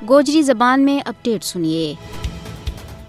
گوجری زبان میں اپڈیٹ سنیے۔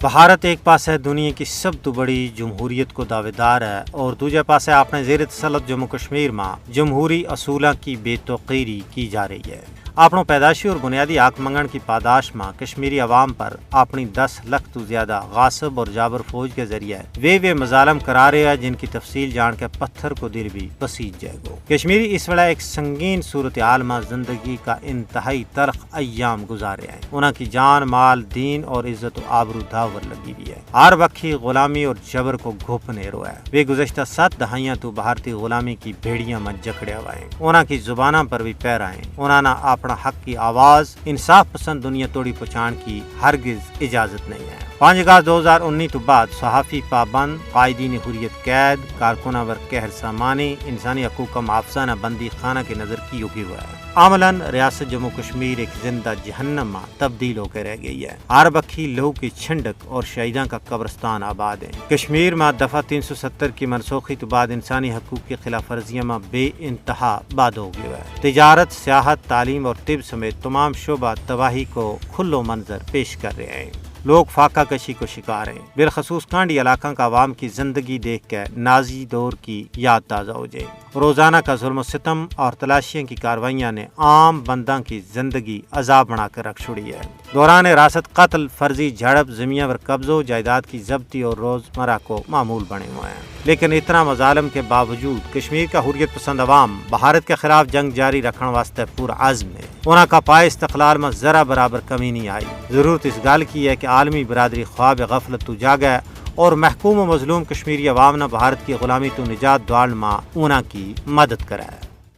بھارت ایک پاس ہے دنیا کی سب تو بڑی جمہوریت کو دعویدار ہے اور دوجے پاس ہے اپنے زیر تسلط جموں کشمیر میں جمہوری اصولوں کی بے توقیری کی جا رہی ہے۔ اپنوں پیدائشی اور بنیادی حق منگن کی پاداش میں کشمیری عوام پر اپنی 10 لاکھ تو زیادہ غاصب اور جابر فوج کے ذریعے وہ مظالم کرا رہے ہیں جن کی تفصیل جان کے پتھر کو دل بھی پسیج جائے گا۔ کشمیری اس وقت ایک سنگین صورتحال میں زندگی کا انتہائی تلخ ایام گزارے ہیں۔ انہاں کی جان، مال، دین اور عزت و آبرو داور لگی ہوئی ہے۔ ہر وقت غلامی اور جبر کو گھوپنے رہا ہے۔ وہ گزشتہ 7 دہائیاں تو بھارتی غلامی کی بھیڑیاں میں جکڑے ہوئے ہیں۔ انہاں کی زبانوں پر بھی پیر آئے ہیں۔ انہوں نے اپنا حق کی آواز انصاف پسند دنیا توڑی پہنچان کی ہرگز اجازت نہیں ہے۔ 5 اگست 2019 تو بعد صحافی پابند، قائدین حریت قید، کارکنوں پر قہر سامانی، انسانی حقوق کا محافظہ نہ بندی خانہ کی نظر کی ہوگی ہوا ہے۔ عملاً ریاست جموں کشمیر ایک زندہ جہنم میں تبدیل ہو کے رہ گئی ہے۔ ہر بکھی لہو کی چھنڈک اور شہیداں کا قبرستان آباد ہے۔ کشمیر میں دفعہ 370 کی منسوخی تو بعد انسانی حقوق کی خلاف ورزیاں میں بے انتہا باد ہو گیا ہے۔ تجارت، سیاحت، تعلیم اور طب سمیت تمام شعبہ تباہی کو کھلو منظر پیش کر رہے ہیں۔ لوگ فاقہ کشی کو شکار ہیں۔ بالخصوص کانڈی علاقہ کا عوام کی زندگی دیکھ کے نازی دور کی یاد تازہ ہو جائے۔ روزانہ کا ظلم و ستم اور تلاشیاں کی کاروائیاں نے عام بندہ کی زندگی عذاب بنا کر رکھ چھوڑی ہے۔ دوران راست قتل، فرضی جھڑپ، زمین پر قبضوں، جائیداد کی ضبطی اور روزمرہ کو معمول بنے ہوئے ہیں۔ لیکن اتنا مظالم کے باوجود کشمیر کا حریت پسند عوام بھارت کے خلاف جنگ جاری رکھنے واسطے پرعزم ہے۔ انہاں کا پائے استقلال میں ذرا برابر کمی نہیں آئی۔ ضرورت اس گال کی ہے کہ عالمی برادری خواب غفلت تو جاگے اور محکوم و مظلوم کشمیری عوام نے بھارت کی غلامی تو نجات دوڑ میں انہاں کی مدد کرے۔